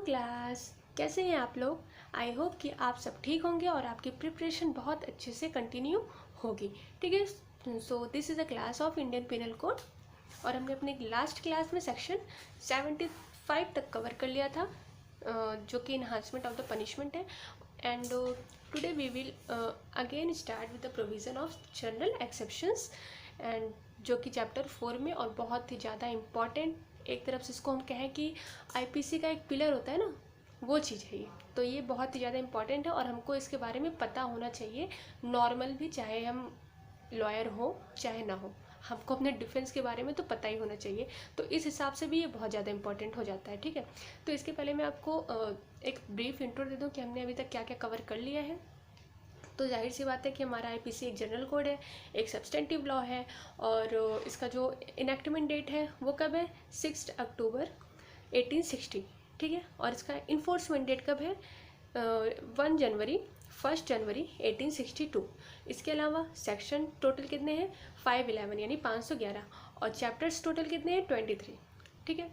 Class, कैसे हैं आप लोग। आई होप कि आप सब ठीक होंगे और आपकी प्रिपरेशन बहुत अच्छे से कंटिन्यू होगी। ठीक है, so this is a class of Indian penal code और हमने अपने लास्ट क्लास में सेक्शन 75 तक कवर कर लिया था, जो कि इन्हांसमेंट ऑफ द पनिशमेंट है। And today we will again start with the provision of general exceptions, and जो कि चैप्टर 4 में और बहुत ही ज़्यादा इम्पॉर्टेंट, एक तरफ से इसको हम कहें कि आईपीसी का एक पिलर होता है ना, वो चीज़ है ये। तो ये बहुत ही ज़्यादा इम्पॉर्टेंट है और हमको इसके बारे में पता होना चाहिए। नॉर्मल भी, चाहे हम लॉयर हो चाहे ना हो, हमको अपने डिफेंस के बारे में तो पता ही होना चाहिए। तो इस हिसाब से भी ये बहुत ज़्यादा इंपॉर्टेंट हो जाता है। ठीक है, तो इसके पहले मैं आपको एक ब्रीफ इंट्रो दे दूँ कि हमने अभी तक क्या क्या कवर कर लिया है। तो जाहिर सी बात है कि हमारा आईपीसी एक जनरल कोड है, एक सब्सटेंटिव लॉ है, और इसका जो इनेक्टमेंट डेट है वो कब है, 6 अक्टूबर 1860। ठीक है, और इसका इन्फोर्समेंट डेट कब है, 1 जनवरी 1862। इसके अलावा सेक्शन टोटल कितने हैं, 511 यानी 511, और चैप्टर्स टोटल कितने हैं, 23। ठीक है,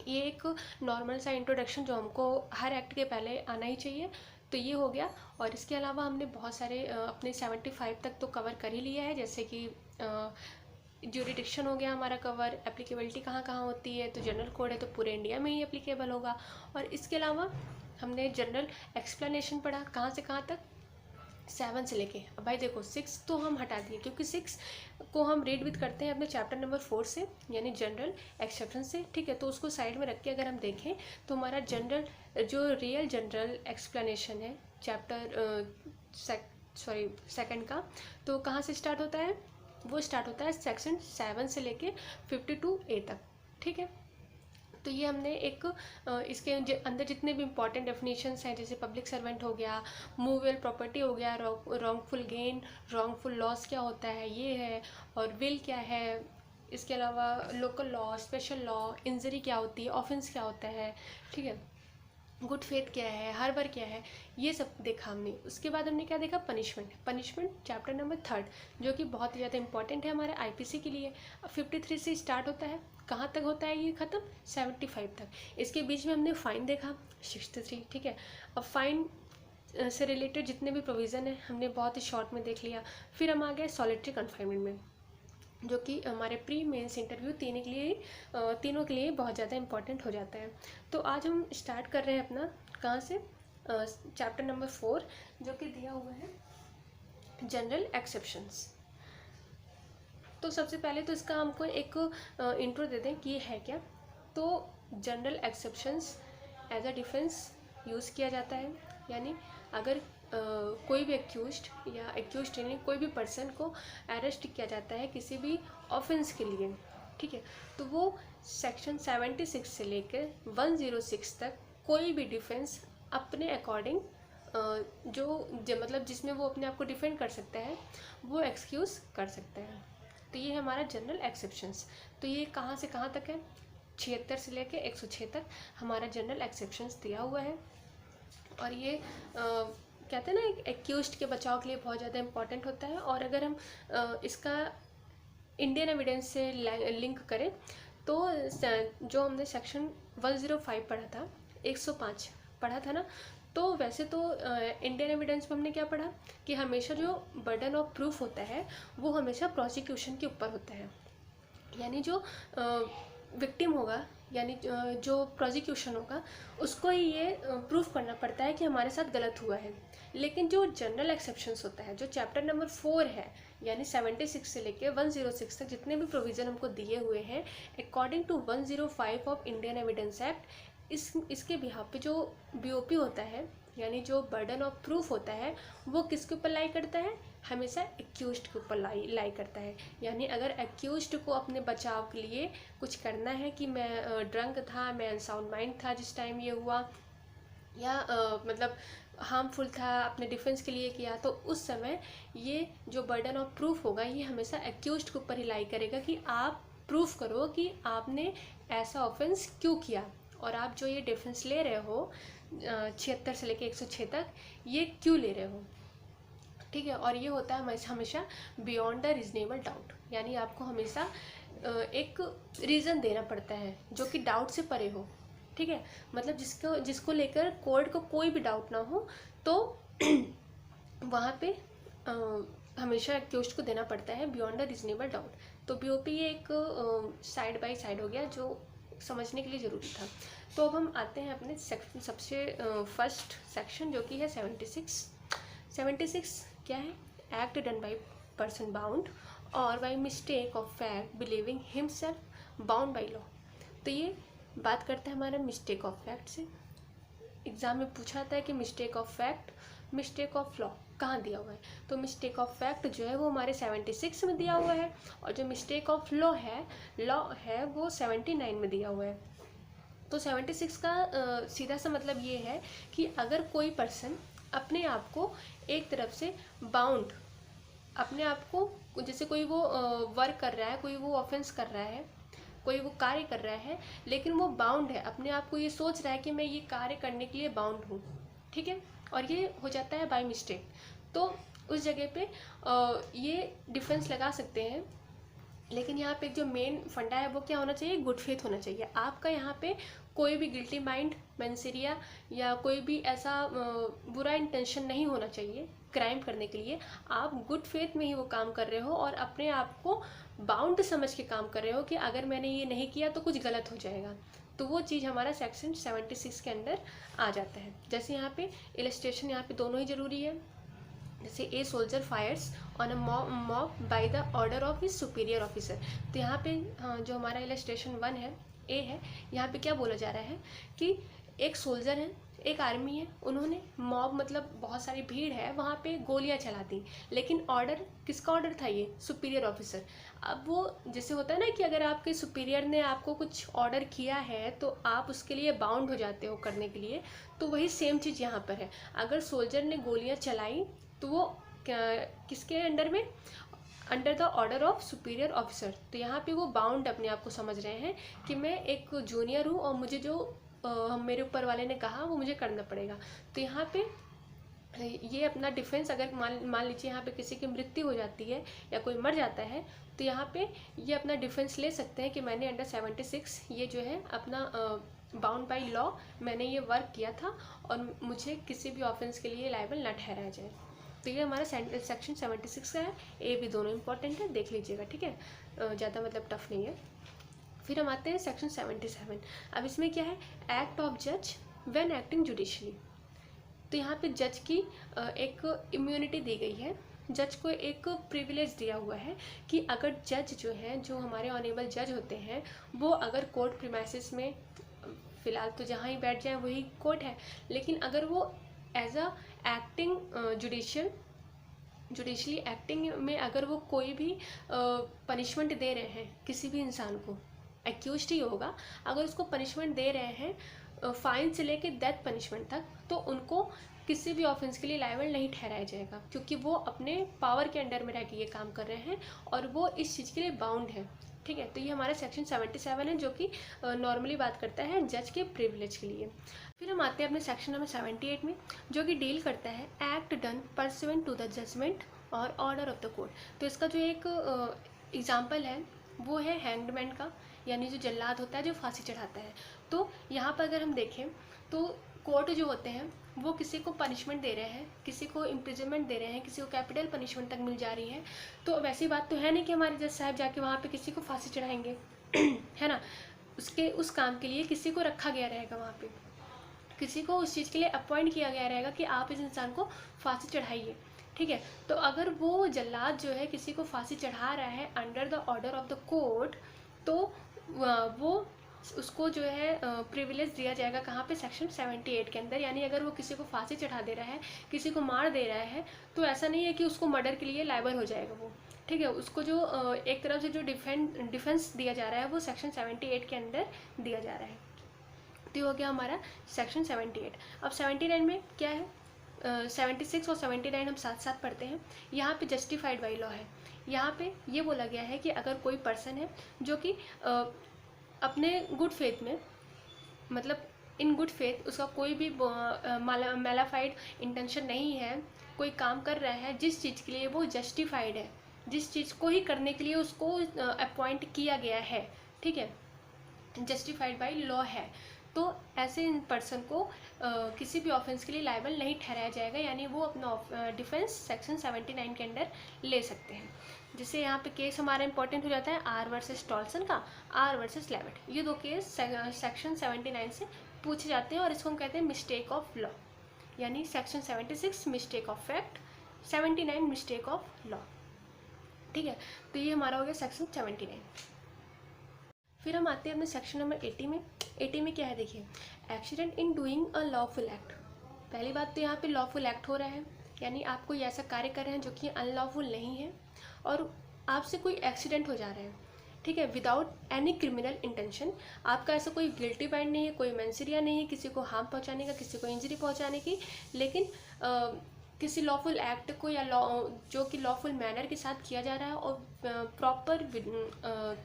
ये एक नॉर्मल सा इंट्रोडक्शन जो हमको हर एक्ट के पहले आना ही चाहिए, तो ये हो गया। और इसके अलावा हमने बहुत सारे अपने 75 तक तो कवर कर ही लिया है, जैसे कि ज्यूरिडिक्शन हो गया हमारा कवर, एप्लीकेबिलिटी कहाँ कहाँ होती है, तो जनरल कोड है तो पूरे इंडिया में ही एप्लीकेबल होगा। और इसके अलावा हमने जनरल एक्सप्लेनेशन पढ़ा, कहाँ से कहाँ तक, 7 से लेके। अब भाई देखो 6 तो हम हटा दिए, क्योंकि 6 को हम रीड विद करते हैं अपने चैप्टर नंबर 4 से, यानी जनरल एक्सेप्शन से। ठीक है, तो उसको साइड में रख के अगर हम देखें तो हमारा जनरल जो रियल जनरल एक्सप्लेनेशन है चैप्टर सेकंड का, तो कहाँ से स्टार्ट होता है, वो स्टार्ट होता है सेक्शन 7 से लेके 52A तक। ठीक है, तो ये हमने एक इसके अंदर जितने भी इंपॉर्टेंट डेफिनेशंस हैं, जैसे पब्लिक सर्वेंट हो गया, मूवेबल प्रॉपर्टी हो गया, रॉन्गफुल गेन, रॉन्गफुल लॉस क्या होता है ये है, और विल क्या है, इसके अलावा local law, special law, injury क्या होती है, ऑफेंस क्या होता है, ठीक है, गुड फेथ क्या है, हार्बर क्या है, ये सब देखा हमने। उसके बाद हमने क्या देखा, पनिशमेंट चैप्टर नंबर 3, जो कि बहुत ही ज़्यादा इंपॉर्टेंट है हमारे आईपीसी के लिए। 53 से स्टार्ट होता है, कहाँ तक होता है ये ख़त्म, 75 तक। इसके बीच में हमने फ़ाइन देखा, 63। ठीक है, अब फाइन से रिलेटेड जितने भी प्रोविज़न है हमने बहुत ही शॉर्ट में देख लिया। फिर हम आ गए सॉलिटरी कन्फाइनमेंट में, जो कि हमारे प्री मेंस इंटरव्यू तीनों के लिए बहुत ज़्यादा इंपॉर्टेंट हो जाता है। तो आज हम स्टार्ट कर रहे हैं अपना, कहाँ से, चैप्टर नंबर 4, जो कि दिया हुआ है जनरल एक्सेप्शंस। तो सबसे पहले तो इसका हमको एक इंट्रो दे दें कि ये है क्या। तो general exceptions as a defence use किया जाता है, यानी अगर कोई भी एक्यूज्ड या एक्यूज्ड यानी कोई भी पर्सन को अरेस्ट किया जाता है किसी भी ऑफेंस के लिए, ठीक है, तो वो सेक्शन 76 से लेकर 106 तक कोई भी डिफेंस अपने अकॉर्डिंग मतलब जिसमें वो अपने आप को डिफेंड कर सकता है, वो एक्सक्यूज़ कर सकता है। तो ये है हमारा जनरल एक्सेप्शंस। तो ये कहाँ से कहाँ तक है, 76 से लेकर 106 तक हमारा जनरल एक्सेप्शंस दिया हुआ है। और ये कहते हैं ना, एक एक्यूज्ड के बचाव के लिए बहुत ज़्यादा इंपॉर्टेंट होता है। और अगर हम इसका इंडियन एविडेंस से लिंक करें तो जो हमने सेक्शन 105 पढ़ा था, 105 पढ़ा था ना, तो वैसे तो इंडियन एविडेंस में हमने क्या पढ़ा कि हमेशा जो बर्डन ऑफ प्रूफ होता है वो हमेशा प्रोसिक्यूशन के ऊपर होता है, यानी जो विक्टिम होगा, यानी जो प्रोसिक्यूशन होगा उसको ही ये प्रूफ करना पड़ता है कि हमारे साथ गलत हुआ है। लेकिन जो जनरल एक्सेप्शंस होता है, जो चैप्टर नंबर 4 है, यानी 76 से लेके 106 तक जितने भी प्रोविज़न हमको दिए हुए हैं according to 105 of Indian evidence act, इसके बिहाफ पे जो बीओपी होता है, यानी जो बर्डन ऑफ प्रूफ होता है, वो किसके ऊपर लाई करता है, हमेशा एक्यूज्ड के ऊपर लाई करता है। यानी अगर एक्यूज्ड को अपने बचाव के लिए कुछ करना है कि मैं ड्रंक था, मैं अनसाउंड माइंड था जिस टाइम ये हुआ, या मतलब हार्मफुल था, अपने डिफेंस के लिए किया, तो उस समय ये जो बर्डन ऑफ प्रूफ होगा ये हमेशा एक्यूज्ड के ऊपर ही लाई करेगा कि आप प्रूफ करो कि आपने ऐसा ऑफेंस क्यों किया, और आप जो ये डिफेंस ले रहे हो 76 से लेके 106 तक, ये क्यों ले रहे हो। ठीक है, और ये होता है हमेशा बियॉन्ड द रीजनेबल डाउट, यानी आपको हमेशा एक रीज़न देना पड़ता है जो कि डाउट से परे हो। ठीक है, मतलब जिसको लेकर कोर्ट को कोई भी डाउट ना हो तो वहाँ पे हमेशा एक्यूज्ड को देना पड़ता है बियॉन्ड द रीजनेबल डाउट। तो बीओपी ये एक साइड बाय साइड हो गया जो समझने के लिए ज़रूरी था। तो अब हम आते हैं अपने सबसे फर्स्ट सेक्शन जो कि है 76 क्या है, act done by person bound और by mistake of fact believing himself bound by law. तो ये बात करते हैं हमारे मिस्टेक ऑफ फैक्ट से। एग्जाम में पूछा था कि mistake of fact mistake of law कहाँ दिया हुआ है, तो मिस्टेक ऑफ फैक्ट जो है वो हमारे 76 में दिया हुआ है और जो मिस्टेक ऑफ लॉ है वो 79 में दिया हुआ है। तो 76 का सीधा सा मतलब ये है कि अगर कोई पर्सन अपने आप को एक तरफ से बाउंड, अपने आप को जैसे कोई वो वर्क कर रहा है, कोई वो ऑफेंस कर रहा है, कोई वो कार्य कर रहा है लेकिन वो बाउंड है, अपने आप को ये सोच रहा है कि मैं ये कार्य करने के लिए बाउंड हूँ, ठीक है, और ये हो जाता है बाय मिस्टेक, तो उस जगह पे ये डिफेंस लगा सकते हैं। लेकिन यहाँ पे जो मेन फंडा है वो क्या होना चाहिए, गुड फेथ होना चाहिए। आपका यहाँ पे कोई भी गिल्टी माइंड, मेंसिरिया या कोई भी ऐसा बुरा इंटेंशन नहीं होना चाहिए क्राइम करने के लिए। आप गुड फेथ में ही वो काम कर रहे हो और अपने आप को बाउंड समझ के काम कर रहे हो कि अगर मैंने ये नहीं किया तो कुछ गलत हो जाएगा, तो वो चीज़ हमारा सेक्शन 76 के अंदर आ जाता है। जैसे यहाँ पे इलस्ट्रेशन यहाँ पे दोनों ही ज़रूरी है। जैसे a soldier fires on a mob by the order of his superior officer. तो यहाँ पे जो हमारा इलस्ट्रेशन 1 है, ए है, यहाँ पे क्या बोला जा रहा है कि एक सोल्जर है, एक आर्मी है, उन्होंने मॉब मतलब बहुत सारी भीड़ है वहाँ पे गोलियाँ चला दी, लेकिन ऑर्डर किसका ऑर्डर था, ये सुपीरियर ऑफिसर। अब वो जैसे होता है ना कि अगर आपके सुपीरियर ने आपको कुछ ऑर्डर किया है तो आप उसके लिए बाउंड हो जाते हो करने के लिए, तो वही सेम चीज़ यहाँ पर है। अगर सोल्जर ने गोलियाँ चलाई तो वो किसके अंडर में, under the order of superior officer. तो यहाँ पे वो बाउंड अपने आप को समझ रहे हैं कि मैं एक जूनियर हूँ और मुझे जो मेरे ऊपर वाले ने कहा वो मुझे करना पड़ेगा। तो यहाँ पे ये अपना डिफेंस, अगर मान लीजिए यहाँ पे किसी की मृत्यु हो जाती है या कोई मर जाता है तो यहाँ पे ये अपना डिफेंस ले सकते हैं कि मैंने अंडर 76 ये जो है अपना बाउंड बाय लॉ मैंने ये वर्क किया था और मुझे किसी भी ऑफेंस के लिए लायबल न ठहराया जाए। तो ये हमारा सेक्शन 76 का है। ए भी दोनों इंपॉर्टेंट है, देख लीजिएगा, ठीक है, ज़्यादा मतलब टफ नहीं है। फिर हम आते हैं सेक्शन 77। अब इसमें क्या है, एक्ट ऑफ जज व्हेन एक्टिंग जुडिशली। तो यहाँ पे जज की एक इम्यूनिटी दी गई है, जज को एक प्रिविलेज दिया हुआ है कि अगर जज जो है, जो हमारे ऑनेबल जज होते हैं, वो अगर कोर्ट प्रीमाइसिस में, फ़िलहाल तो जहाँ ही बैठ जाए वही कोर्ट है, लेकिन अगर वो as a acting judicially acting में अगर वो कोई भी पनिशमेंट दे रहे हैं किसी भी इंसान को, एक्यूज्ड ही होगा, अगर उसको पनिशमेंट दे रहे हैं फाइन से लेके डेथ पनिशमेंट तक, तो उनको किसी भी ऑफेंस के लिए लायबल नहीं ठहराया जाएगा, क्योंकि वो अपने पावर के अंडर में रह के ये काम कर रहे हैं और वो इस चीज़ के लिए बाउंड है, ठीक है। तो ये हमारा सेक्शन 77 है जो कि नॉर्मली बात करता है जज के प्रिविलेज के लिए। फिर हम आते हैं अपने सेक्शन नंबर 78 में जो कि डील करता है act done pursuant to the judgment और ऑर्डर ऑफ द कोर्ट। तो इसका जो एक एग्जाम्पल है वो है हैंगमैन का, यानी जो जल्लाद होता है जो फांसी चढ़ाता है। तो यहाँ पर अगर हम देखें तो कोर्ट जो होते हैं वो किसी को पनिशमेंट दे रहे हैं, किसी को इम्प्रिजनमेंट दे रहे हैं, किसी को कैपिटल पनिशमेंट तक मिल जा रही है, तो वैसी बात तो है नहीं कि हमारे जज साहब जाके वहाँ पे किसी को फांसी चढ़ाएंगे है ना। उसके उस काम के लिए किसी को रखा गया रहेगा, वहाँ पे किसी को उस चीज़ के लिए अपॉइंट किया गया रहेगा कि आप इस इंसान को फांसी चढ़ाइए, ठीक है। तो अगर वो जल्लाद जो है किसी को फांसी चढ़ा रहा है under the order of the court, तो वो उसको जो है प्रिविलेज दिया जाएगा कहाँ पे, सेक्शन 78 के अंदर। यानी अगर वो किसी को फांसी चढ़ा दे रहा है, किसी को मार दे रहा है, तो ऐसा नहीं है कि उसको मर्डर के लिए लायबल हो जाएगा वो, ठीक है। उसको जो एक तरफ से जो डिफेंस दिया जा रहा है वो सेक्शन 78 के अंदर दिया जा रहा है। तो हो गया हमारा सेक्शन 78। अब 79 में क्या है, 76 और 79 हम साथ साथ पढ़ते हैं। यहाँ पे जस्टिफाइड बाई लॉ है। यहाँ पे ये बोला गया है कि अगर कोई पर्सन है जो कि अपने गुड फेथ में, मतलब इन गुड फेथ उसका कोई भी मैलाफाइड इंटेंशन नहीं है, कोई काम कर रहा है जिस चीज़ के लिए वो जस्टिफाइड है, जिस चीज़ को ही करने के लिए उसको अपॉइंट किया गया है, ठीक है, जस्टिफाइड बाई लॉ है, तो ऐसे पर्सन को किसी भी ऑफेंस के लिए लायबल नहीं ठहराया जाएगा, यानी वो अपना डिफेंस सेक्शन 79 के अंडर ले सकते हैं। जैसे यहाँ पे केस हमारा इंपॉर्टेंट हो जाता है आर वर्सेस टॉल्सन का, आर वर्सेस लेविट। ये दो केस सेक्शन 79 से पूछे जाते हैं और इसको हम कहते हैं मिस्टेक ऑफ लॉ, यानी section 76 mistake of fact, 79 mistake of law. ठीक है, तो ये हमारा हो गया सेक्शन 79। फिर हम आते हैं अपने सेक्शन नंबर 80 में। 80 में क्या है देखिए, accident in doing a lawful act. पहली बात तो यहाँ पे लॉफुल एक्ट हो रहा है, यानी आप कोई ऐसा कार्य कर रहे हैं जो कि अनलॉफुल नहीं है और आपसे कोई एक्सीडेंट हो जा रहा है, ठीक है, विदाउट एनी क्रिमिनल इंटेंशन। आपका ऐसा कोई गिल्टी माइंड नहीं है, कोई मेंसरिया नहीं है किसी को हार्म पहुँचाने का, किसी को इंजरी पहुँचाने की, लेकिन किसी लॉफुल एक्ट को या जो कि लॉफुल मैनर के साथ किया जा रहा है और प्रॉपर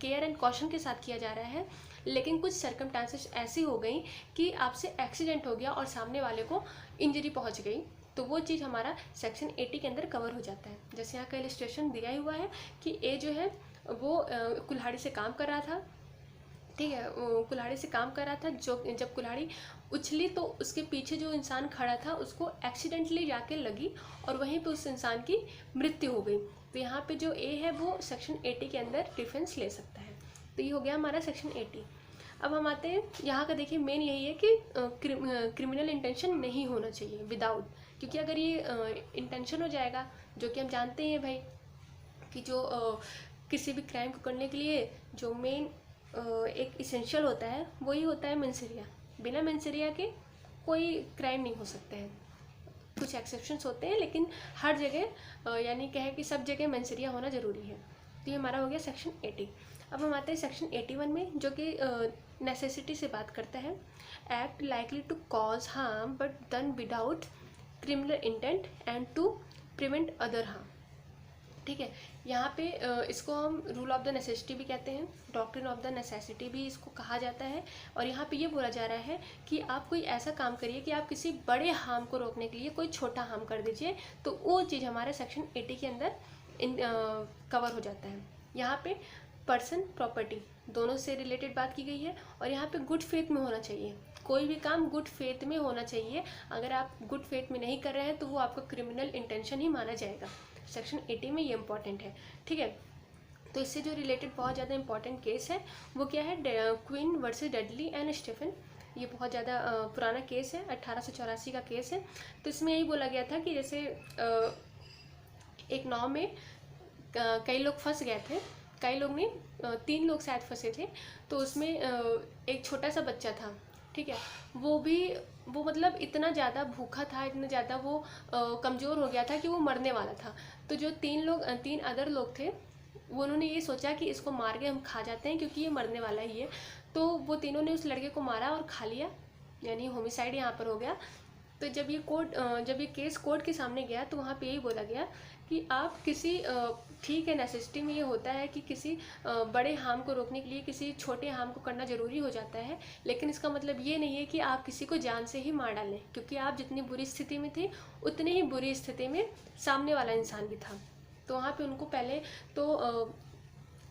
केयर एंड कॉशन के साथ किया जा रहा है, लेकिन कुछ सर्कमस्टांसेस ऐसी हो गई कि आपसे एक्सीडेंट हो गया और सामने वाले को इंजरी पहुंच गई, तो वो चीज़ हमारा सेक्शन 80 के अंदर कवर हो जाता है। जैसे यहाँ का इलस्ट्रेशन दिया ही हुआ है कि ए जो है वो कुल्हाड़ी से काम कर रहा था, ठीक है, कुल्हाड़ी से काम कर रहा था, जो जब कुल्हाड़ी उछली तो उसके पीछे जो इंसान खड़ा था उसको एक्सीडेंटली जाके लगी और वहीं पे उस इंसान की मृत्यु हो गई। तो यहाँ पे जो ए है वो सेक्शन 80 के अंदर डिफेंस ले सकता है। तो ये हो गया हमारा सेक्शन 80। अब हम आते हैं यहाँ का, देखिए मेन यही है कि क्रिमिनल इंटेंशन नहीं होना चाहिए विदाउट, क्योंकि अगर ये इंटेंशन हो जाएगा, जो कि हम जानते हैं भाई कि जो किसी भी क्राइम को करने के लिए जो मेन एक इसेंशियल होता है वही होता है मेंसरिया। बिना मेंसरिया के कोई क्राइम नहीं हो सकता है। कुछ एक्सेप्शंस होते हैं लेकिन हर जगह यानी कहे कि सब जगह मेंसरिया होना ज़रूरी है। तो ये हमारा हो गया सेक्शन 80। अब हम आते हैं सेक्शन 81 में, जो कि नेसेसिटी से बात करता है। Act likely to cause harm but done without criminal intent and to prevent other harm. ठीक है, यहाँ पे इसको हम रूल ऑफ द नेसेसिटी भी कहते हैं, डॉक्ट्रिन ऑफ द नेसेसिटी भी इसको कहा जाता है। और यहाँ पे ये बोला जा रहा है कि आप कोई ऐसा काम करिए कि आप किसी बड़े हार्म को रोकने के लिए कोई छोटा हार्म कर दीजिए, तो वो चीज़ हमारे सेक्शन 80 के अंदर कवर हो जाता है। यहाँ पे पर्सन प्रॉपर्टी दोनों से रिलेटेड बात की गई है और यहाँ पे गुड फेथ में होना चाहिए। कोई भी काम गुड फेथ में होना चाहिए। अगर आप गुड फेथ में नहीं कर रहे हैं तो वो आपका क्रिमिनल इंटेंशन ही माना जाएगा। सेक्शन 80 में ये इंपॉर्टेंट है, ठीक है। तो इससे जो रिलेटेड बहुत ज़्यादा इंपॉर्टेंट केस है वो क्या है, Queen versus Dudley and Stephen. ये बहुत ज़्यादा पुराना केस है, 1884 का केस है। तो इसमें यही बोला गया था कि जैसे एक नाव में कई लोग फंस गए थे, कई लोग ने 3 लोग शायद फंसे थे। तो उसमें एक छोटा सा बच्चा था, ठीक है, वो मतलब इतना ज़्यादा भूखा था, इतना ज़्यादा वो कमज़ोर हो गया था कि वो मरने वाला था। तो जो 3 अदर लोग थे वो उन्होंने ये सोचा कि इसको मार के हम खा जाते हैं क्योंकि ये मरने वाला ही है। तो वो तीनों ने उस लड़के को मारा और खा लिया, यानी होमिसाइड यहाँ पर हो गया। तो जब ये केस कोर्ट के सामने गया तो वहाँ पे यही बोला गया कि आप किसी ठीक है, नेसेसिटी में ये होता है कि किसी बड़े हार्म को रोकने के लिए किसी छोटे हार्म को करना ज़रूरी हो जाता है, लेकिन इसका मतलब ये नहीं है कि आप किसी को जान से ही मार डालें, क्योंकि आप जितनी बुरी स्थिति में थे उतनी ही बुरी स्थिति में सामने वाला इंसान भी था। तो वहाँ पे उनको पहले तो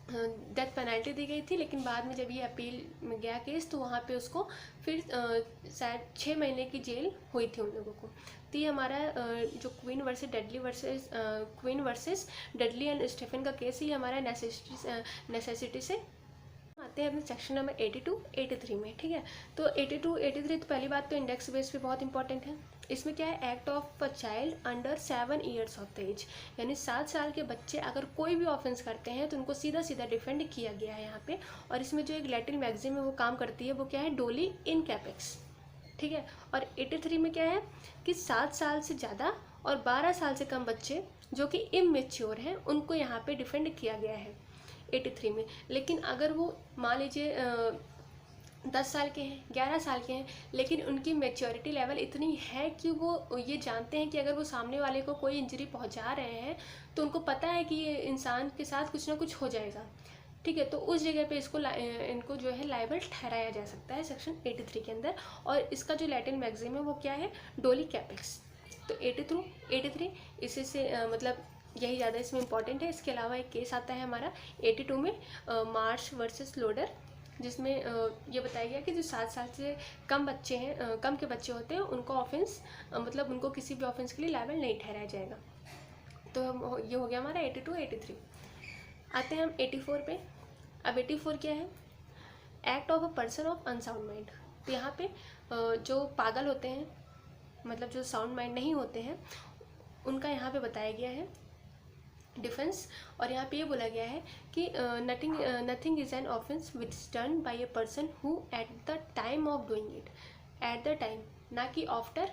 डेथ पेनल्टी दी गई थी, लेकिन बाद में जब ये अपील में गया केस तो वहाँ पे उसको फिर शायद 6 महीने की जेल हुई थी उन लोगों को। तो ये हमारा जो Queen versus Dudley and Stephen का केस है, ये हमारा नेसेसिटी से। आते हैं अपने सेक्शन नंबर 82, 83 में, ठीक है। तो 82, 83 तो पहली बात तो इंडेक्स बेस पे बहुत इंपॉर्टेंट है। इसमें क्या है, act of a child under 7 years of the age, यानी 7 साल के बच्चे अगर कोई भी ऑफेंस करते हैं तो उनको सीधा सीधा डिफेंड किया गया है यहाँ पे। और इसमें जो एक लैटिन मैगजीन में वो काम करती है वो क्या है, डोली इन कैपेक्स, ठीक है। और 83 में क्या है कि 7 साल से ज़्यादा और 12 साल से कम बच्चे जो कि इमेच्योर हैं उनको यहाँ पे डिफेंड किया गया है 83 में। लेकिन अगर वो मान लीजिए 10 साल के हैं, 11 साल के हैं, लेकिन उनकी मैच्योरिटी लेवल इतनी है कि वो ये जानते हैं कि अगर वो सामने वाले को कोई इंजरी पहुंचा रहे हैं तो उनको पता है कि ये इंसान के साथ कुछ ना कुछ हो जाएगा, ठीक है। तो उस जगह पे इनको जो है लायबल ठहराया जा सकता है सेक्शन 83 के अंदर। और इसका जो लैटिन मैगजीन है वो क्या है, डोली कैपेक्स। तो 83 इसी से मतलब यही ज़्यादा इसमें इंपॉर्टेंट है। इसके अलावा एक केस आता है हमारा 82 में, मार्श वर्सेस लोडर। जिसमें ये बताया गया कि जो 7 साल से कम बच्चे हैं, कम के बच्चे होते हैं, उनको ऑफेंस मतलब उनको किसी भी ऑफेंस के लिए लायबल नहीं ठहराया जाएगा। तो ये हो गया हमारा 82, 83। आते हैं हम 84 पे। अब 84 क्या है? Act of a person of unsound mind. तो यहाँ पे जो पागल होते हैं, मतलब जो साउंड माइंड नहीं होते हैं, उनका यहाँ पे बताया गया है डिफेंस। और यहाँ पे ये बोला गया है कि nothing is an offence which is done by a person who at the time of doing it, at the time, ना कि आफ्टर,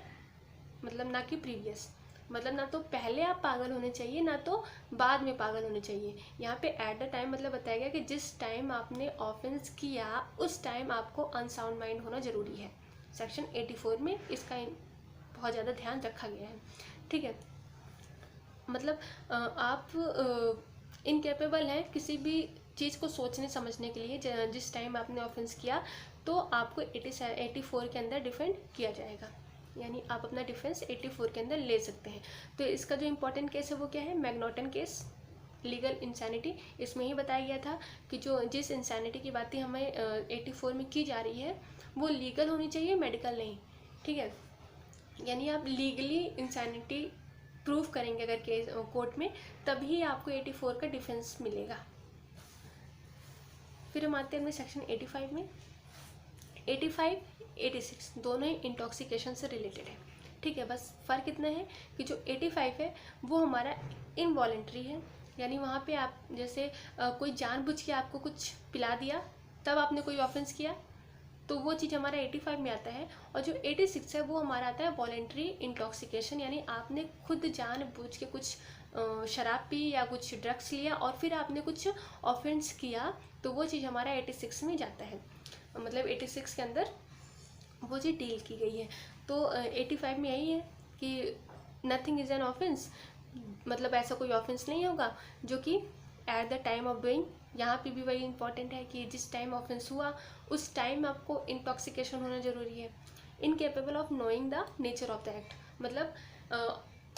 मतलब ना कि प्रीवियस, मतलब ना तो पहले आप पागल होने चाहिए ना तो बाद में पागल होने चाहिए। यहाँ पे एट द टाइम मतलब बताया गया कि जिस टाइम आपने ऑफेंस किया उस टाइम आपको अनसाउंड माइंड होना ज़रूरी है। सेक्शन 84 में इसका बहुत ज़्यादा ध्यान रखा गया है। ठीक है, मतलब आप इनकेपेबल हैं किसी भी चीज़ को सोचने समझने के लिए जिस टाइम आपने ऑफेंस किया, तो आपको 84 के अंदर डिफेंड किया जाएगा, यानी आप अपना डिफेंस 84 के अंदर ले सकते हैं। तो इसका जो इम्पोर्टेंट केस है वो क्या है? मैग्नॉटन केस, लीगल इंसैनिटी। इसमें ही बताया गया था कि जो जिस इंसैनिटी की बातें हमें 84 में की जा रही है वो लीगल होनी चाहिए, मेडिकल नहीं। ठीक है, यानी आप लीगली इंसैनिटी प्रूव करेंगे अगर केस कोर्ट में, तभी आपको 84 का डिफेंस मिलेगा। फिर हम आते हैं अपने सेक्शन 85 में। 85, 86 दोनों ही इंटॉक्सिकेशन से रिलेटेड है। ठीक है, बस फ़र्क इतना है कि जो 85 है वो हमारा इनवॉलेंट्री है, यानी वहाँ पे आप जैसे कोई जानबूझ के आपको कुछ पिला दिया तब आपने कोई ऑफेंस किया, तो वो चीज़ हमारा 85 में आता है। और जो 86 है वो हमारा आता है वॉलेंट्री इंटॉक्सिकेशन, यानी आपने खुद जानबूझ के कुछ शराब पी या कुछ ड्रग्स लिया और फिर आपने कुछ ऑफेंस किया, तो वो चीज़ हमारा 86 में जाता है। मतलब 86 के अंदर वो चीज़ डील की गई है। तो 85 में यही है कि नथिंग इज़ एन ऑफेंस, मतलब ऐसा कोई ऑफेंस नहीं होगा जो कि at the time of doing, यहाँ पे भी वही इंपॉर्टेंट है कि जिस टाइम ऑफेंस हुआ उस टाइम आपको इंटॉक्सिकेशन होना ज़रूरी है। Incapable of knowing the nature of the act, मतलब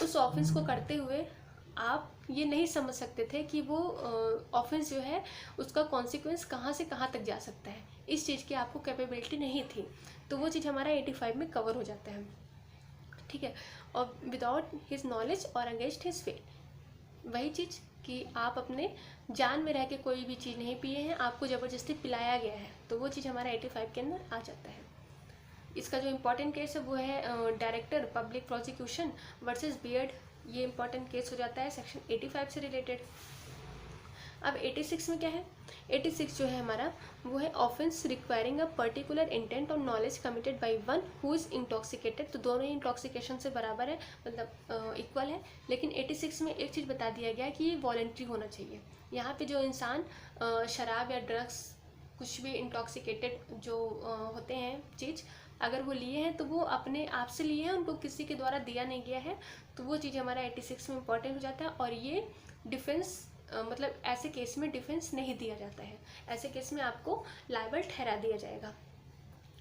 उस ऑफेंस को करते हुए आप ये नहीं समझ सकते थे कि वो ऑफेंस जो है उसका कॉन्सिक्वेंस कहाँ से कहाँ तक जा सकता है, इस चीज़ की आपको कैपेबिलिटी नहीं थी, तो वो चीज़ हमारा 85 में कवर हो जाता है। ठीक है, और विदाउट हिज नॉलेज और अगेंस्ट हिज फेल, वही चीज़ कि आप अपने जान में रह के कोई भी चीज़ नहीं पिए हैं, आपको ज़बरदस्ती पिलाया गया है, तो वो चीज़ हमारा 85 के अंदर आ जाता है। इसका जो इम्पोर्टेंट केस है वो है director public prosecution versus beard, ये इम्पोर्टेंट केस हो जाता है सेक्शन 85 से रिलेटेड। अब 86 में क्या है? 86 जो है हमारा वो है offence requiring a particular intent और knowledge committed by one who is intoxicated, तो दोनों ही इंटॉक्सिकेशन से बराबर है, मतलब इक्वल है। लेकिन 86 में एक चीज़ बता दिया गया कि ये वॉलेंट्री होना चाहिए। यहाँ पे जो इंसान शराब या ड्रग्स कुछ भी इंटॉक्सिकेटेड जो होते हैं चीज़, अगर वो लिए हैं तो वो अपने आप से लिए हैं, उनको किसी के द्वारा दिया नहीं गया है, तो वो चीज़ हमारा 86 में इम्पॉर्टेंट हो जाता है। और ये डिफेंस मतलब ऐसे केस में डिफेंस नहीं दिया जाता है, ऐसे केस में आपको लायबल ठहरा दिया जाएगा।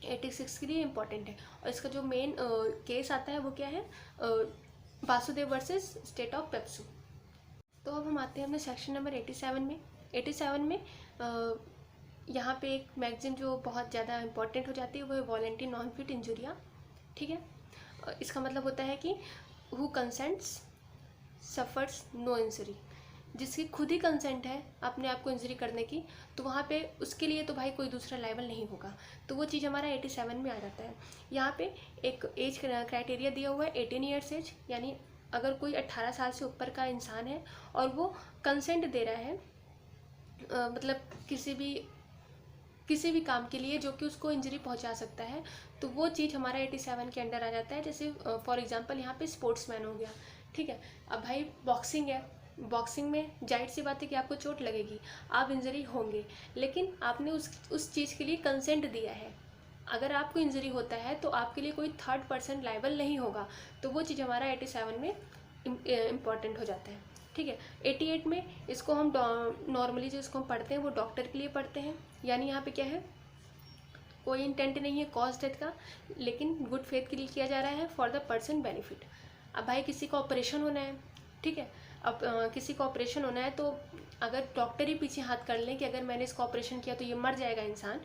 86 के लिए इम्पॉर्टेंट है। और इसका जो मेन केस आता है वो क्या है? Vasudev versus state of PEPSU. तो अब हम आते हैं अपने सेक्शन नंबर 87 में। 87 में यहाँ पे एक मैगजीन जो बहुत ज़्यादा इंपॉर्टेंट हो जाती है वो है वॉलेंटरी नॉन फिट इंजुरिया। ठीक है, इसका मतलब होता है कि who consents suffers no injury, जिसकी खुद ही कंसेंट है अपने आप को इंजरी करने की, तो वहाँ पे उसके लिए तो भाई कोई दूसरा लायबल नहीं होगा, तो वो चीज़ हमारा 87 में आ जाता है। यहाँ पे एक एज क्राइटेरिया दिया हुआ है 18 ईयर्स एज, यानी अगर कोई 18 साल से ऊपर का इंसान है और वो कंसेंट दे रहा है मतलब किसी भी काम के लिए जो कि उसको इंजरी पहुंचा सकता है, तो वो चीज़ हमारा 87 के अंडर आ जाता है। जैसे फॉर एग्जांपल यहाँ पे स्पोर्ट्समैन हो गया। ठीक है, अब भाई बॉक्सिंग है, बॉक्सिंग में जाहिर सी बात है कि आपको चोट लगेगी, आप इंजरी होंगे, लेकिन आपने उस चीज़ के लिए कंसेंट दिया है। अगर आपको इंजरी होता है तो आपके लिए कोई थर्ड पर्सन लायबल नहीं होगा, तो वो चीज़ हमारा 87 में इम्पॉर्टेंट हो जाता है। ठीक है, 88 में इसको हम नॉर्मली जो इसको हम पढ़ते हैं वो डॉक्टर के लिए पढ़ते हैं, यानी यहाँ पे क्या है, कोई इंटेंट नहीं है कॉज डेथ का, लेकिन गुड फेथ के लिए किया जा रहा है फॉर द पर्सन बेनिफिट। अब भाई किसी का ऑपरेशन होना है, ठीक है, अब किसी को ऑपरेशन होना है, तो अगर डॉक्टर ही पीछे हाथ कर लें कि अगर मैंने इसका ऑपरेशन किया तो ये मर जाएगा इंसान,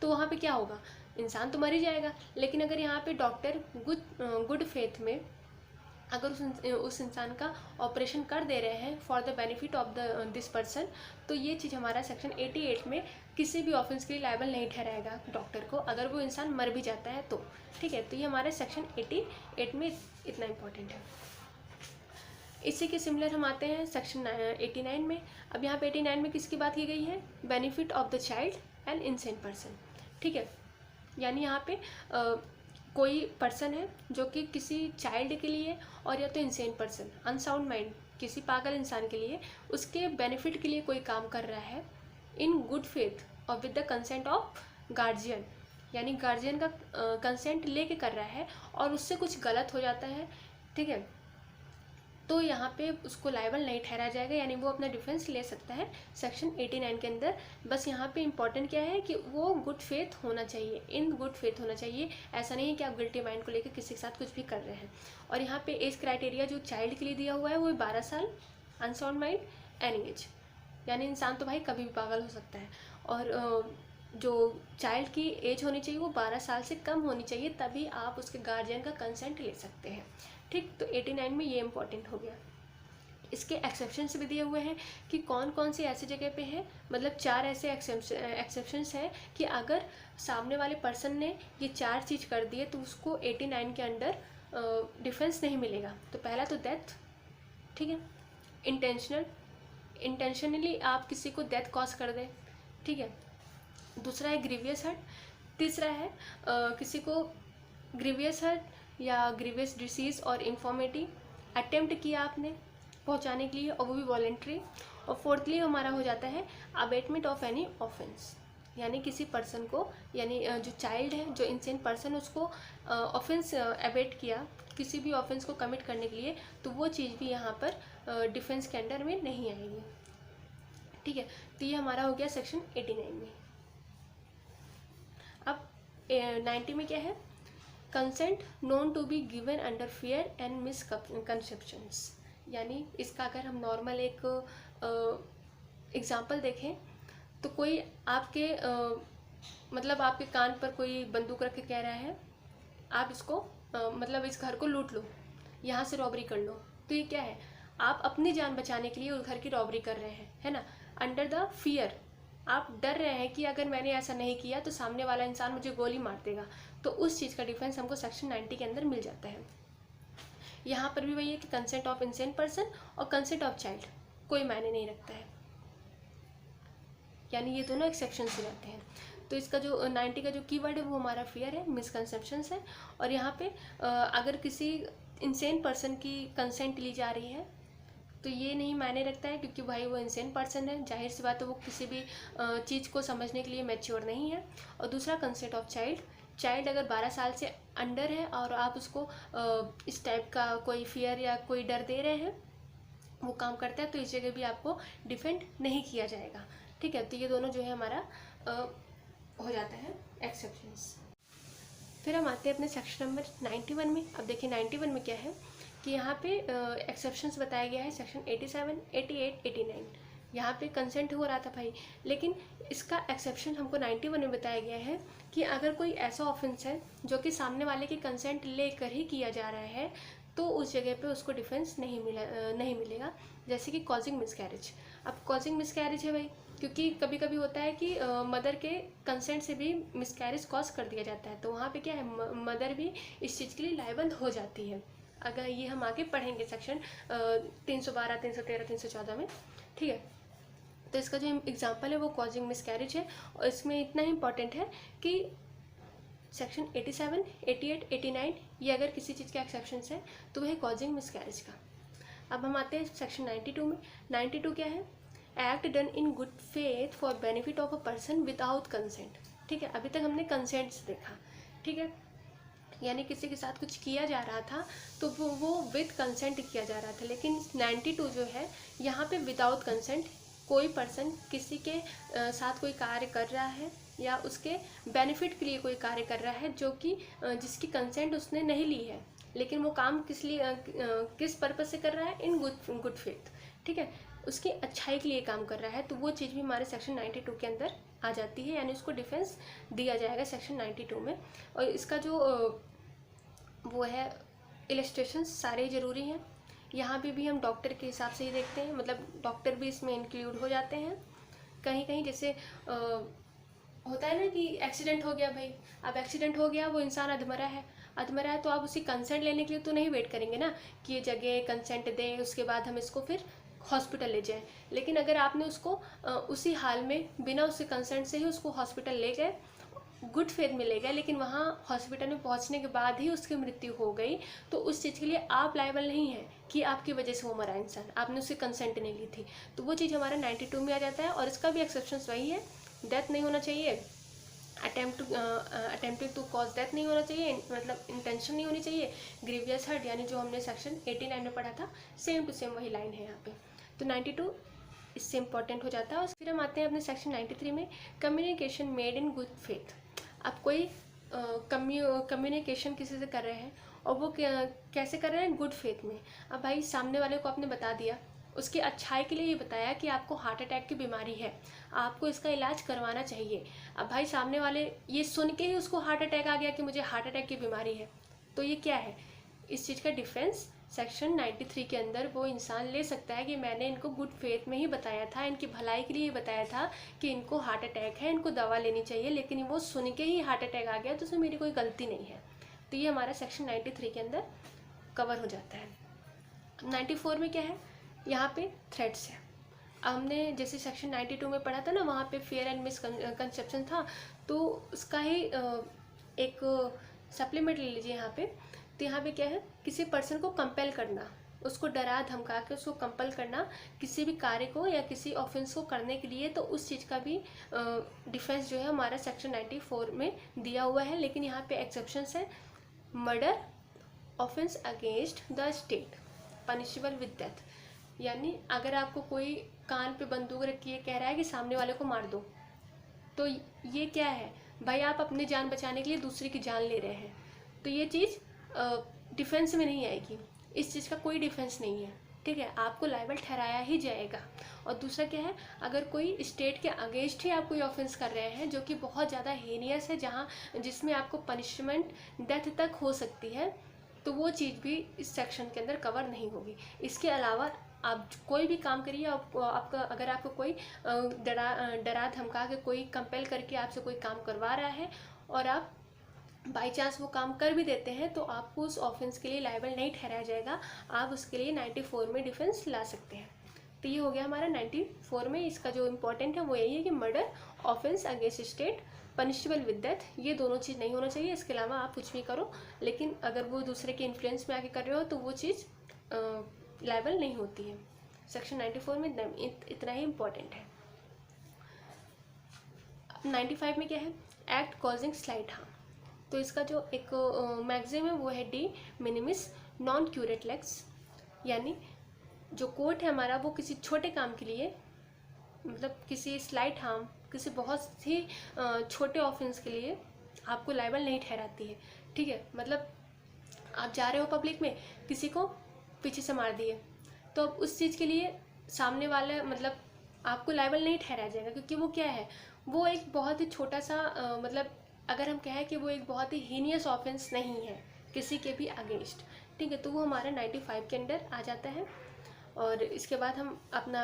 तो वहाँ पे क्या होगा, इंसान तो मर ही जाएगा। लेकिन अगर यहाँ पे डॉक्टर गुड फेथ में अगर उस इंसान का ऑपरेशन कर दे रहे हैं for the benefit of this person, तो ये चीज़ हमारा सेक्शन 88 में किसी भी ऑफेंस के लिए लायबल नहीं ठहराएगा डॉक्टर को, अगर वो इंसान मर भी जाता है तो। ठीक है, तो ये हमारे सेक्शन 88 में इतना इम्पोर्टेंट है। इसी के सिमिलर हम आते हैं सेक्शन 89 में। अब यहाँ पे 89 में किसकी बात की गई है, benefit of the child and insane person. ठीक है, यानी यहाँ पे कोई पर्सन है जो कि किसी चाइल्ड के लिए और या तो इंसेन पर्सन, अनसाउंड माइंड, किसी पागल इंसान के लिए उसके बेनिफिट के लिए कोई काम कर रहा है इन गुड फेथ और with the consent of guardian, यानी गार्जियन का कंसेंट लेके कर रहा है और उससे कुछ गलत हो जाता है। ठीक है, तो यहाँ पे उसको लायबल नहीं ठहराया जाएगा, यानी वो अपना डिफेंस ले सकता है सेक्शन 89 के अंदर। बस यहाँ पे इम्पॉर्टेंट क्या है कि वो गुड फेथ होना चाहिए, इन गुड फेथ होना चाहिए। ऐसा नहीं है कि आप गिल्टी माइंड को लेकर किसी के साथ कुछ भी कर रहे हैं। और यहाँ पे एज क्राइटेरिया जो चाइल्ड के लिए दिया हुआ है वो 12 साल, अनसाउंड माइंड, एनी एज, यानी इंसान तो भाई कभी भी पागल हो सकता है। और जो चाइल्ड की एज होनी चाहिए वो 12 साल से कम होनी चाहिए, तभी आप उसके गार्जियन का कंसेंट ले सकते हैं। ठीक, तो 89 में ये इंपॉर्टेंट हो गया। इसके एक्सेप्शंस भी दिए हुए हैं कि कौन कौन सी ऐसी जगह पे है, मतलब 4 ऐसे एक्सेप्शंस हैं कि अगर सामने वाले पर्सन ने ये 4 चीज़ कर दिए तो उसको 89 के अंडर डिफेंस नहीं मिलेगा। तो पहला तो डेथ, ठीक है, इंटेंशनली आप किसी को डेथ कॉज कर दें। ठीक है, दूसरा है ग्रीवियस हर्ट, तीसरा है किसी को ग्रीवियस हर्ट या ग्रीवियस डिसीज़ और इन्फॉर्मिटी अटेम्प्ट किया आपने पहुंचाने के लिए और वो भी वॉलेंट्री। और फोर्थली हमारा हो जाता है अबेटमेंट ऑफ एनी ऑफेंस, यानी किसी पर्सन को, यानी जो चाइल्ड है, जो इंसेन पर्सन, उसको ऑफेंस अबेट किया किसी भी ऑफेंस को कमिट करने के लिए, तो वो चीज़ भी यहाँ पर डिफेंस के अंडर में नहीं आएगी। ठीक है, तो ये हमारा हो गया सेक्शन 89 में। अब 90 में क्या है, consent known to be given under fear and misconceptions, यानी इसका अगर हम नॉर्मल एक एग्जांपल देखें तो कोई आपके मतलब आपके कान पर कोई बंदूक रख के कह रहा है आप इसको मतलब इस घर को लूट लो, यहाँ से रॉबरी कर लो, तो ये क्या है, आप अपनी जान बचाने के लिए उस घर की रॉबरी कर रहे हैं, है ना, अंडर द फियर। आप डर रहे हैं कि अगर मैंने ऐसा नहीं किया तो सामने वाला इंसान मुझे गोली मार देगा, तो उस चीज़ का डिफेंस हमको सेक्शन 90 के अंदर मिल जाता है। यहाँ पर भी वही है कि कंसेंट ऑफ इंसेन पर्सन और कंसेंट ऑफ चाइल्ड कोई मायने नहीं रखता है, यानी ये दोनों एक्सेप्शंस हो जाते हैं। तो इसका जो 90 का जो कीवर्ड है वो हमारा फियर है, मिसकंसेप्शंस है। और यहाँ पे अगर किसी इंसेन पर्सन की कंसेंट ली जा रही है तो ये नहीं मायने रखता है, क्योंकि भाई वो इंसेन पर्सन है, जाहिर सी बात है वो किसी भी चीज़ को समझने के लिए मैच्योर नहीं है। और दूसरा कंसेंट ऑफ चाइल्ड अगर 12 साल से अंडर है और आप उसको इस टाइप का कोई फियर या कोई डर दे रहे हैं, वो काम करता है, तो इस जगह भी आपको डिफेंड नहीं किया जाएगा। ठीक है, तो ये दोनों जो है हमारा हो जाता है एक्सेप्शंस। फिर हम आते हैं अपने सेक्शन नंबर 91 में। अब देखिए 91 में क्या है कि यहाँ पे एक्सेप्शंस बताया गया है सेक्शन 87, 88, 89। यहाँ पे कंसेंट हो रहा था भाई, लेकिन इसका एक्सेप्शन हमको 91 में बताया गया है कि अगर कोई ऐसा ऑफेंस है जो कि सामने वाले की कंसेंट लेकर ही किया जा रहा है, तो उस जगह पे उसको डिफेंस नहीं मिलेगा। जैसे कि कॉजिंग मिसकैरेज। अब कॉजिंग मिसकैरेज है भाई, क्योंकि कभी कभी होता है कि मदर के कंसेंट से भी मिसकैरेज कॉज कर दिया जाता है, तो वहाँ पे क्या है, मदर भी इस चीज़ के लिए लायबल हो जाती है। अगर ये हम आगे पढ़ेंगे सेक्शन 312, 313, 314 में। ठीक है, तो इसका जो एग्जांपल है वो कॉजिंग मिसकैरेज है। और इसमें इतना ही इम्पॉर्टेंट है कि सेक्शन 87, 88, 89 ये अगर किसी चीज़ के एक्सेप्शंस है तो वह कॉजिंग मिसकैरेज का। अब हम आते हैं सेक्शन 92 में। 92 क्या है, act done in good faith for benefit of a person without consent. ठीक है, अभी तक हमने कंसेंट्स देखा। ठीक है, यानी किसी के साथ कुछ किया जा रहा था तो वो विद कंसेंट किया जा रहा था, लेकिन 92 जो है यहाँ पे विदाउट कंसेंट कोई पर्सन किसी के साथ कोई कार्य कर रहा है या उसके बेनिफिट के लिए कोई कार्य कर रहा है जो कि जिसकी कंसेंट उसने नहीं ली है, लेकिन वो काम किस लिए किस पर्पज़ से कर रहा है, इन गुड फेथ, ठीक है, उसकी अच्छाई के लिए काम कर रहा है, तो वो चीज़ भी हमारे सेक्शन 92 के अंदर आ जाती है, यानी उसको डिफेंस दिया जाएगा सेक्शन 92 में। और इसका जो वो है इलस्ट्रेशन सारे ज़रूरी हैं। यहाँ भी हम डॉक्टर के हिसाब से ही देखते हैं, मतलब डॉक्टर भी इसमें इंक्लूड हो जाते हैं। कहीं कहीं जैसे होता है ना कि एक्सीडेंट हो गया भाई, अब एक्सीडेंट हो गया, वो इंसान अधमरा है तो आप उसकी कंसेंट लेने के लिए तो नहीं वेट करेंगे ना कि ये जगह कंसेंट दे, उसके बाद हम इसको फिर हॉस्पिटल ले जाएं। लेकिन अगर आपने उसको उसी हाल में बिना उसके कंसेंट से ही उसको हॉस्पिटल ले गए, गुड फेथ में ले गए, लेकिन वहाँ हॉस्पिटल में पहुँचने के बाद ही उसकी मृत्यु हो गई, तो उस चीज़ के लिए आप लायबल नहीं है कि आपकी वजह से वो मरा इंसान, आपने उससे कंसेंट नहीं ली थी। तो वो चीज़ हमारा 92 में आ जाता है। और इसका भी एक्सेप्शंस वही है, डेथ नहीं होना चाहिए, अटेम्प्टिंग टू कॉज डेथ नहीं होना चाहिए, मतलब इंटेंशन नहीं होनी चाहिए, ग्रीवियस हर्ट यानी जो हमने सेक्शन 89 में पढ़ा था, सेम टू सेम वही लाइन है यहाँ पे। तो 92 इससे इम्पॉर्टेंट हो जाता है। और फिर हम आते हैं अपने सेक्शन 93 में, communication made in good faith. आप कोई कम्युनिकेशन किसी से कर रहे हैं और वो कैसे कर रहे हैं, गुड फेथ में। अब भाई सामने वाले को आपने बता दिया, उसकी अच्छाई के लिए ये बताया कि आपको हार्ट अटैक की बीमारी है, आपको इसका इलाज करवाना चाहिए। अब भाई सामने वाले ये सुन के ही उसको हार्ट अटैक आ गया कि मुझे हार्ट अटैक की बीमारी है, तो ये क्या है, इस चीज़ का डिफेंस सेक्शन 93 के अंदर वो इंसान ले सकता है कि मैंने इनको गुड फेथ में ही बताया था, इनकी भलाई के लिए ही बताया था कि इनको हार्ट अटैक है, इनको दवा लेनी चाहिए, लेकिन वो सुन के ही हार्ट अटैक आ गया, तो उसमें मेरी कोई गलती नहीं है। तो ये हमारा सेक्शन 93 के अंदर कवर हो जाता है। 94 में क्या है, यहाँ पे थ्रेट्स है। अब हमने जैसे सेक्शन 92 में पढ़ा था ना, वहाँ पे फेयर एंड मिसकंसेप्शन था, तो उसका ही एक सप्लीमेंट ले लीजिए यहाँ पे। तो यहाँ पे क्या है, किसी पर्सन को कंपेल करना, उसको डरा धमका के उसको कंपेल करना किसी भी कार्य को या किसी ऑफेंस को करने के लिए, तो उस चीज़ का भी डिफेंस जो है हमारा सेक्शन 94 में दिया हुआ है। लेकिन यहाँ पे एक्सेप्शंस है, murder, offence against the state, punishable with death, यानी अगर आपको कोई कान पे बंदूक रख के कह रहा है कि सामने वाले को मार दो, तो ये क्या है भाई, आप अपनी जान बचाने के लिए दूसरे की जान ले रहे हैं, तो ये चीज़ डिफेंस में नहीं आएगी, इस चीज़ का कोई डिफेंस नहीं है, ठीक है, आपको लायबल ठहराया ही जाएगा। और दूसरा क्या है, अगर कोई स्टेट के अगेंस्ट ही आप कोई ऑफेंस कर रहे हैं जो कि बहुत ज़्यादा हेनियस है, जिसमें आपको पनिशमेंट डेथ तक हो सकती है, तो वो चीज़ भी इस सेक्शन के अंदर कवर नहीं होगी। इसके अलावा आप कोई भी काम करिए, आपका अगर आपको कोई डरा धमका के कोई कंपेल करके आपसे कोई काम करवा रहा है और आप बाई चांस वो काम कर भी देते हैं, तो आपको उस ऑफेंस के लिए लायबल नहीं ठहराया जाएगा, आप उसके लिए 94 में डिफेंस ला सकते हैं। तो ये हो गया हमारा 94 में। इसका जो इम्पोर्टेंट है वो यही है कि murder, offence against state, punishable with death, ये दोनों चीज़ नहीं होना चाहिए। इसके अलावा आप कुछ भी करो, लेकिन अगर वो दूसरे के इन्फ्लुएंस में आके कर रहे हो तो वो चीज़ लायबल नहीं होती है। सेक्शन 94 में इतना ही इम्पोर्टेंट है। 95 में क्या है, एक्ट कॉजिंग स्लाइट हार्म। तो इसका जो एक मैक्सिम है वो है डी मिनिमिस नॉन क्यूरेट लेक्स, यानी जो कोर्ट है हमारा वो किसी छोटे काम के लिए, मतलब किसी स्लाइट हार्म, किसी बहुत ही छोटे ऑफेंस के लिए आपको लायबल नहीं ठहराती है, ठीक है। मतलब आप जा रहे हो पब्लिक में, किसी को पीछे से मार दिए, तो अब उस चीज़ के लिए सामने वाले मतलब आपको लायबल नहीं ठहराया जाएगा, क्योंकि वो क्या है, वो एक बहुत ही छोटा सा मतलब अगर हम कहें कि वो एक बहुत ही हीनियस ऑफेंस नहीं है किसी के भी अगेंस्ट, ठीक है, तो वो हमारा 95 के अंडर आ जाता है। और इसके बाद हम अपना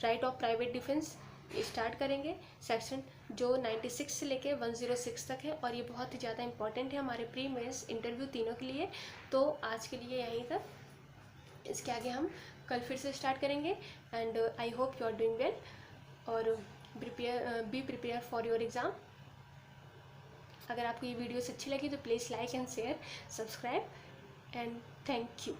right of private defence start करेंगे, सेक्शन जो 96 से लेके 106 तक है, और ये बहुत ही ज़्यादा इंपॉर्टेंट है हमारे प्री मेंस इंटरव्यू तीनों के लिए। तो आज के लिए यहीं तक, इसके आगे हम कल फिर से स्टार्ट करेंगे। And I hope you are doing well, और be prepare for your exam. अगर आपको ये वीडियोस अच्छी लगी तो please like and share, subscribe, and thank you.